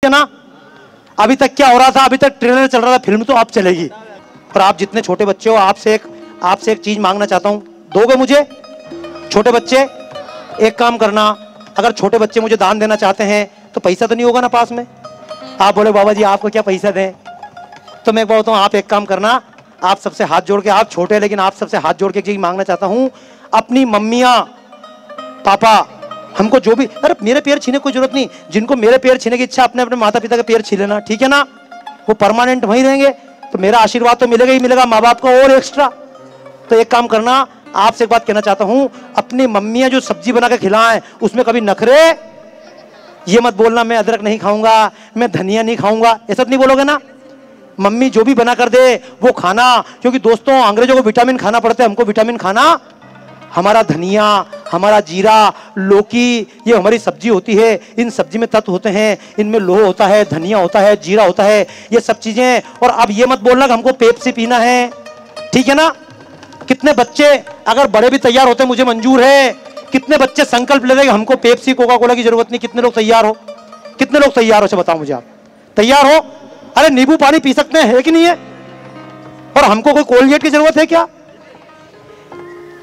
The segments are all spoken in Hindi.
सकते ना? अभी तक क्या हो रहा था? अभी तक ट्रेलर चल रहा था, फिल्म तो अब चलेगी। और आप जितने छोटे बच्चे हो, आपसे एक चीज मांगना चाहता हूं, दोगे मुझे? छोटे बच्चे, एक काम करना, अगर छोटे बच्चे मुझे दान देना चाहते हैं तो पैसा तो नहीं होगा ना पास में? आप बोले बाबा जी आपको क्या पैसा दें, तो मैं बोलता हूँ आप एक काम करना, आप सबसे हाथ जोड़ के, आप छोटे लेकिन आप सबसे हाथ जोड़ के एक चीज मांगना चाहता हूं, अपनी मम्मियां पापा हमको जो भी, अरे मेरे पैर छीने कोई जरूरत नहीं, जिनको मेरे पैर छीने की इच्छा अपने अपने माता पिता के पैर छीन लेना, ठीक है ना? वो परमानेंट वहीं रहेंगे, तो मेरा आशीर्वाद तो मिलेगा ही मिलेगा, माँ बाप को और एक्स्ट्रा। तो एक काम करना, आपसे एक बात कहना चाहता हूं, अपनी मम्मियां जो सब्जी बना के खिलाएं उसमें कभी नखरे ये मत बोलना मैं अदरक नहीं खाऊंगा, मैं धनिया नहीं खाऊंगा, ऐसा नहीं बोलोगे ना? मम्मी जो भी बना कर दे वो खाना, क्योंकि दोस्तों अंग्रेजों को विटामिन खाना पड़ता है, हमको विटामिन खाना, हमारा धनिया, हमारा जीरा, लौकी, ये हमारी सब्जी होती है, इन सब्जी में तत्व होते हैं, इनमें लोह होता है, धनिया होता है, जीरा होता है, ये सब चीजें। और अब ये मत बोलना कि हमको पेप्सी पीना है, ठीक है ना? कितने बच्चे, अगर बड़े भी तैयार होते मुझे मंजूर है, कितने बच्चे संकल्प ले रहे कि हमको पेप्सी कोका कोला की जरूरत नहीं? कितने लोग तैयार हो? कितने लोग तैयार हो? बताओ मुझे, आप तैयार हो? अरे नींबू पानी पी सकते हैं, है कि नहीं है? और हमको कोई कोलगेट की जरूरत है क्या?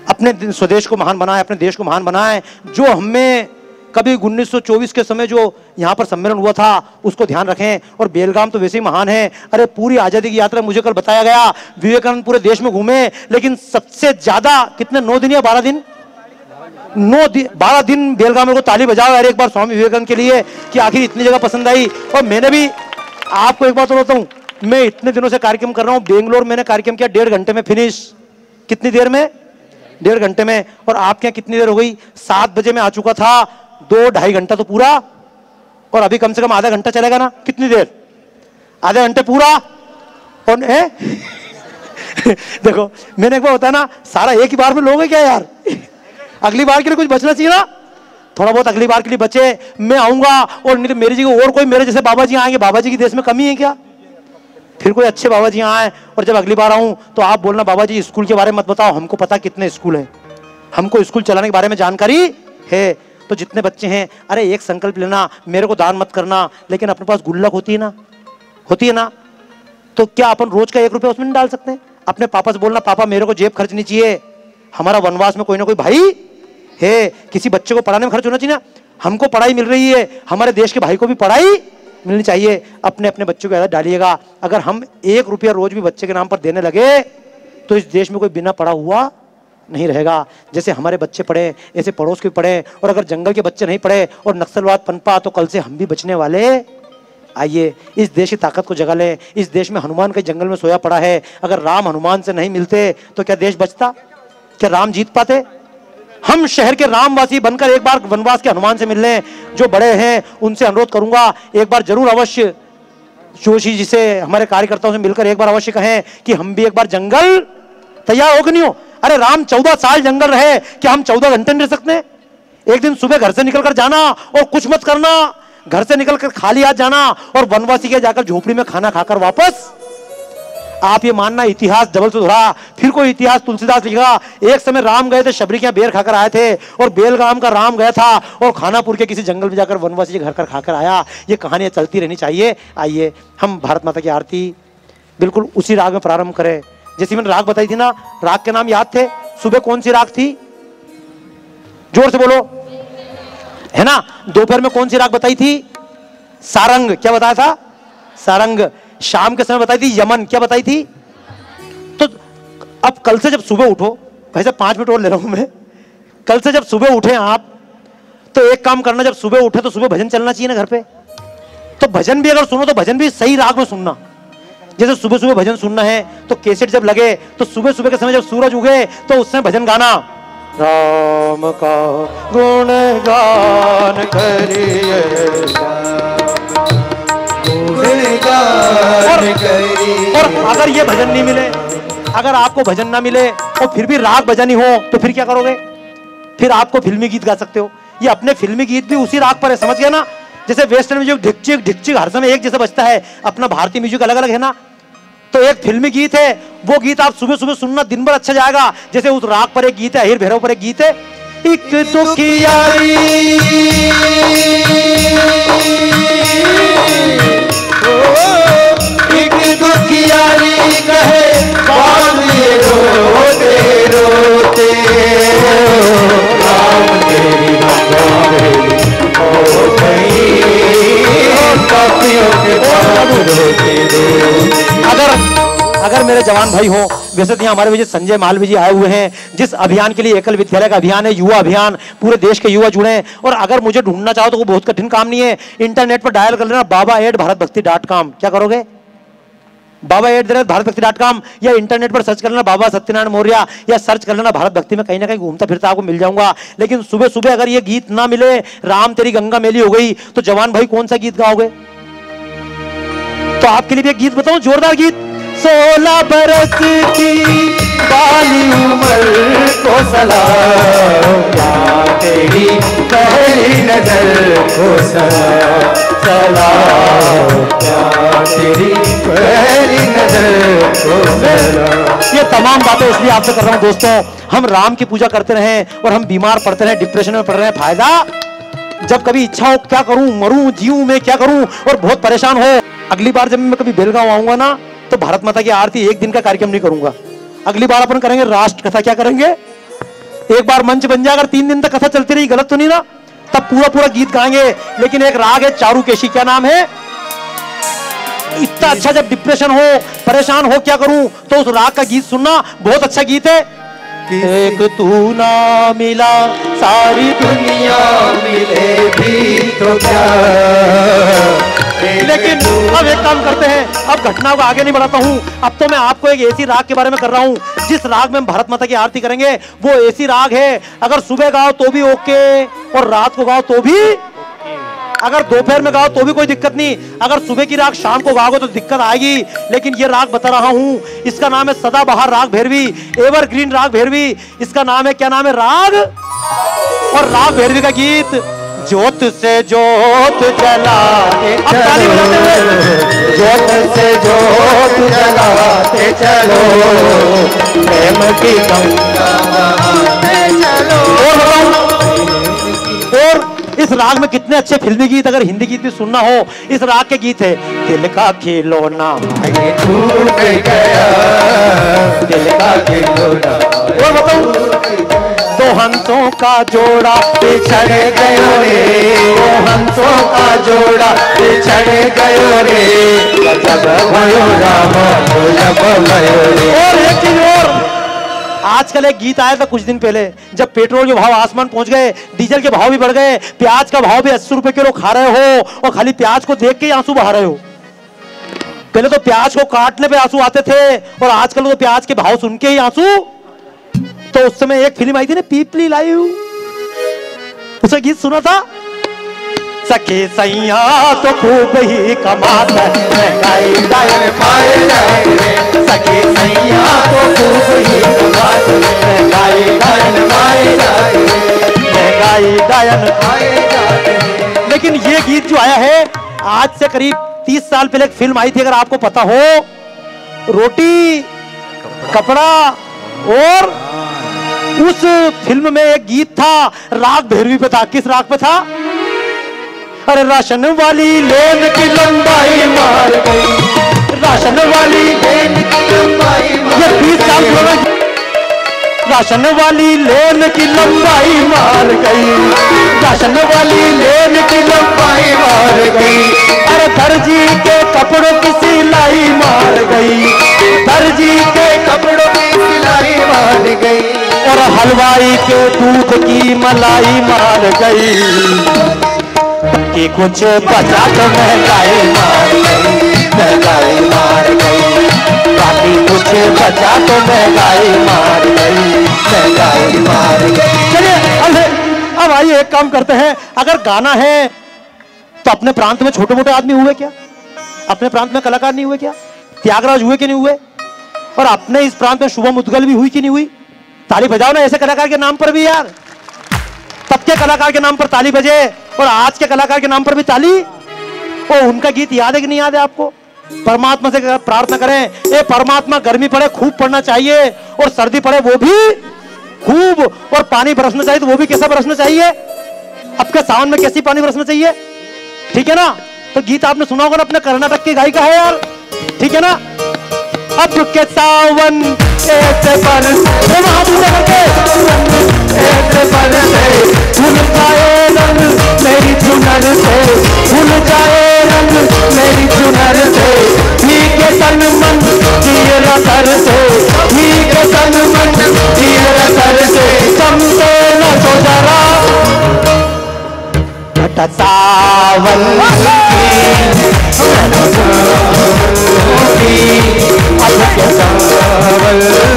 अपने स्वदेश को महान बनाए, अपने देश को महान बनाए। जो हमें कभी 1924 के समय जो यहाँ पर सम्मेलन हुआ था उसको ध्यान रखें। और बेलगाम तो वैसे ही महान है। अरे पूरी आजादी की यात्रा मुझे कल बताया गया, विवेकानंद पूरे देश में घूमे, लेकिन सबसे ज्यादा कितने 9 दिन या 12 दिन 12 दिन बेलगाम को ताली बजाओ यार एक बार स्वामी विवेकानंद के लिए कि आखिर इतनी जगह पसंद आई। और मैंने भी आपको एक बात बताता हूँ, मैं इतने दिनों से कार्यक्रम कर रहा हूँ, बेंगलोर मैंने कार्यक्रम किया 1.5 घंटे में फिनिश। कितनी देर में? 1.5 घंटे में। और आपके यहाँ कितनी देर हो गई? 7 बजे में आ चुका था, 2-2.5 घंटा तो पूरा, और अभी कम से कम आधा घंटा चलेगा ना? कितनी देर? आधे घंटे पूरा। और देखो मैंने एक बार होता ना, सारा एक ही बार में लोगे क्या यार? अगली बार के लिए कुछ बचना चाहिए ना, थोड़ा बहुत अगली बार के लिए बचे। मैं आऊंगा और नहीं तो मेरी जगह और कोई मेरे जैसे बाबा जी आएंगे। बाबा जी की देश में कमी है क्या? फिर कोई अच्छे बाबा जी आए। और जब अगली बार आऊं तो आप बोलना बाबा जी स्कूल के बारे में मत बताओ, हमको पता कितने स्कूल है, हमको स्कूल चलाने के बारे में जानकारी है। तो जितने बच्चे हैं, अरे एक संकल्प लेना, मेरे को दान मत करना, लेकिन अपने पास गुल्लक होती है ना, होती है ना, तो क्या अपन रोज का 1 रुपया उसमें नहीं डाल सकते हैं? अपने पापा से बोलना पापा मेरे को जेब खर्च नहीं चाहिए, हमारा वनवास में कोई ना कोई भाई है, किसी बच्चे को पढ़ाने में खर्च होना चाहिए ना। हमको पढ़ाई मिल रही है, हमारे देश के भाई को भी पढ़ाई मिलनी चाहिए। अपने अपने बच्चों को याद डालिएगा। अगर हम 1 रुपया रोज भी बच्चे के नाम पर देने लगे तो इस देश में कोई बिना पढ़ा हुआ नहीं रहेगा। जैसे हमारे बच्चे पढ़े ऐसे पड़ोस के पढ़े, और अगर जंगल के बच्चे नहीं पढ़े और नक्सलवाद पनपा तो कल से हम भी बचने वाले। आइए इस देश की ताकत को जगा लें। इस देश में हनुमान के जंगल में सोया पड़ा है, अगर राम हनुमान से नहीं मिलते तो क्या देश बचता? क्या राम जीत पाते? हम शहर के रामवासी बनकर एक बार वनवास के हनुमान से मिल लें। जो बड़े हैं उनसे अनुरोध करूंगा, एक बार जरूर अवश्य जोशी जी से, हमारे कार्यकर्ताओं से मिलकर एक बार अवश्य कहें कि हम भी एक बार जंगल तैयार हो कि नहीं हो। अरे राम 14 साल जंगल रहे, क्या हम 14 घंटे नहीं रह सकते? एक दिन सुबह घर से निकलकर जाना और कुछ मत करना, घर से निकलकर खाली हाथ जाना और वनवासी के जाकर झोपड़ी में खाना खाकर वापस। आप ये मानना इतिहास डबल से दोहरा, फिर कोई इतिहास तुलसीदास लिखा। एक समय राम गए थे शबरी के बेर खाकर आए थे, और बेलगाम का राम गया था और खानापुर के किसी जंगल में जाकर वनवासी के घर कर खाकर आया। ये कहानियां चलती रहनी चाहिए। आइए हम भारत माता की आरती बिल्कुल उसी राग में प्रारंभ करें जैसी मैंने राग बताई थी ना। राग के नाम याद थे? सुबह कौन सी राग थी? जोर से बोलो, है ना। दोपहर में कौन सी राग बताई थी? सारंग। क्या बताया था? सारंग। शाम के समय बताई थी यमन। क्या बताई थी? तो अब कल से जब सुबह उठो, वैसे 5 मिनट और ले रहा हूं मैं, कल से जब सुबह उठे आप तो एक काम करना, जब सुबह उठे तो सुबह भजन चलना चाहिए ना घर पे। तो भजन भी अगर सुनो तो भजन भी सही राग में सुनना। जैसे सुबह सुबह भजन सुनना है तो कैसेट जब लगे तो सुबह सुबह के समय जब सूरज उगे तो उस समय भजन गाना, राम का गुणगान करिए और अगर ये भजन नहीं मिले, अगर आपको भजन ना मिले और फिर भी राग भजन ही हो तो फिर क्या करोगे? फिर आपको फिल्मी गीत गा सकते हो। ये अपने फिल्मी गीत भी उसी राग पर है, समझ गया ना। जैसे वेस्टर्न म्यूजिक ढिकचिक ढिकचिक हर समय एक जैसा बजता है, अपना भारतीय म्यूजिक अलग अलग है ना। तो एक फिल्मी गीत है, वो गीत आप सुबह सुबह सुनना, दिन भर अच्छा जाएगा। जैसे उस राग पर एक गीत है, अहिर भैरव पर एक गीत है, एक दुखियारी अगर मेरे जवान भाई हो, वैसे तो यहाँ हमारे विजय संजय मालवीय जी आए हुए हैं, जिस अभियान के लिए एकल विद्यालय का अभियान है, युवा अभियान, पूरे देश के युवा जुड़े हैं। और अगर मुझे ढूंढना चाहो तो वो बहुत कठिन काम नहीं है, इंटरनेट पर डायल कर लेना baba@bharatbhakti.com। क्या करोगे? baba@bharatbhakti.com, या इंटरनेट पर सर्च कर लेना बाबा सत्यनारायण मौर्य, या सर्च कर लेना भारत भक्ति में, कहीं ना कहीं घूमता फिरता आपको मिल जाऊंगा। लेकिन सुबह सुबह अगर ये गीत ना मिले, राम तेरी गंगा मेली हो गई, तो जवान भाई कौन सा गीत गाओगे? तो आपके लिए भी एक गीत बताऊं, जोरदार गीत। 16 बरस की बाली उम्र को सलाम, तेरी पहली नजर को सलाम, तेरी पहली नजर को सलाम। ये तमाम बातें इसलिए आपसे कर रहा हूं दोस्तों, हम राम की पूजा करते रहे और हम बीमार पड़ते रहे, डिप्रेशन में पड़ रहे हैं। फायदा जब कभी इच्छा हो क्या करूं, मरूं जीऊं मैं क्या करूं, और बहुत परेशान हो, अगली बार जब मैं कभी बेलगांव आऊंगा ना, तो भारत माता की आरती एक दिन का कार्यक्रम नहीं करूंगा। अगली बार अपन करेंगे राष्ट्र कथा। क्या करेंगे? एक बार मंच बन जाए, अगर 3 दिन तक कथा चलती रही, गलत तो नहीं ना, तब पूरा पूरा गीत गाएंगे। लेकिन एक राग है चारुकेशी, क्या नाम है? इतना अच्छा, जब डिप्रेशन हो, परेशान हो क्या करूं, तो उस राग का गीत सुनना, बहुत अच्छा गीत है। एक तू ना मिला सारी दुनिया मिले भी तो क्या। लेकिन अब एक काम करते हैं, अब घटनाओं को आगे नहीं बढ़ाता हूं, अब तो मैं आपको एक ऐसी राग के बारे में कर रहा हूं जिस राग में हम भारत माता की आरती करेंगे। वो ऐसी राग है, अगर सुबह गाओ तो भी ओके, और रात को गाओ तो भी, अगर दोपहर में गाओ तो भी कोई दिक्कत नहीं, अगर सुबह की राग शाम को गाओगे तो दिक्कत आएगी। लेकिन ये राग बता रहा हूं, इसका नाम है सदाबहार राग भैरवी, एवरग्रीन राग भैरवी। इसका नाम है, क्या नाम है? राग। और राग भैरवी का गीत, ज्योत से ज्योत जलाते, अब ताली बजाते हुए, ज्योत से ज्योत जलाते चलो, प्रेम की गंगा बहाते चलो। और इस राग में कितने अच्छे फिल्मी गीत, अगर हिंदी गीत भी सुनना हो, इस राग के गीत है। दिल का खिलौना टूट गया, दिल का खिलौना। और बताऊं, दो हंसों का जोड़ा बिछड़ गयो रे, दो हंसों का जोड़ा बिछड़ गयो रे, जब भयो राम जब भयो रे। और एक चीज और, आजकल एक गीत आया था कुछ दिन पहले, जब पेट्रोल के भाव आसमान पहुंच गए, डीजल के भाव भी बढ़ गए, प्याज का भाव भी 80 रुपए किलो खा रहे हो, और खाली प्याज को देख के आंसू बहा रहे हो। पहले तो प्याज को काटने पे आंसू आते थे, और आजकल तो प्याज के भाव सुन के ही आंसू। तो उस समय एक फिल्म आई थी ना, पीपली लाइव, उसका गीत सुना था। सखे सैया तो खूब ही कमाता है, महंगाई डायन मारे जाए रे, सखे सैया तो खूब ही कमाता है, महंगाई डायन मारे जाए रे, महंगाई डायन मारे जाए। लेकिन ये गीत जो आया है, आज से करीब 30 साल पहले एक फिल्म आई थी, अगर आपको पता हो, रोटी कपड़ा, और उस फिल्म में एक गीत था, राग भैरवी पे था। किस राग पे था? अरे राशन वाली लेन की लंबाई मार गई, राशन वाली लेन की लंबाई मार गई, 20 साल पुराना। राशन वाली लेन की लंबाई मार गई, राशन वाली लेन की लंबाई मार गई। अरे दर्जी के कपड़ों की सिलाई मार गई, दर्जी के कपड़ों की सिलाई मार गई, और हलवाई के दूध की मलाई मार गई, कि कुछ बचा तो महंगाई मार गई, महंगाई मार गई, बाकी कुछ बचा तो महंगाई मार गई, महंगाई मार गई। चलिए अब आइए एक काम करते हैं, अगर गाना है तो अपने प्रांत में छोटे मोटे आदमी हुए क्या? अपने प्रांत में कलाकार नहीं हुए क्या? त्यागराज हुए कि नहीं हुए? और अपने इस प्रांत में शुभम मुद्गल भी हुई कि नहीं हुई? ताली बजाओ ना ऐसे कलाकार के नाम पर भी यार, तब के कलाकार के नाम पर ताली बजे, और आज के कलाकार के नाम पर भी ताली। और उनका गीत याद है कि नहीं याद है आपको? परमात्मा से प्रार्थना करें, ए परमात्मा, गर्मी पड़े खूब पड़ना चाहिए, और सर्दी पड़े वो भी खूब, और पानी बरसना चाहिए तो वो भी कैसा बरसना चाहिए? अब के सावन में कैसी पानी बरसना चाहिए? ठीक है ना? तो गीत आपने सुना होगा ना, अपने कर्नाटक की गायिका है यार, ठीक है ना? अब के सावन ऐसे बरसे, ऐसे बरसे, भूल जाए रंग मेरी चुनर से, भूल जाए रंग मेरी चुनर से, ठीक है तन मन जिए रता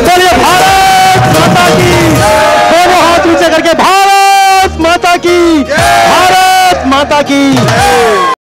बोलिए भारत माता की, दोनों हाथ ऊंचे करके भारत माता की, भारत माता की।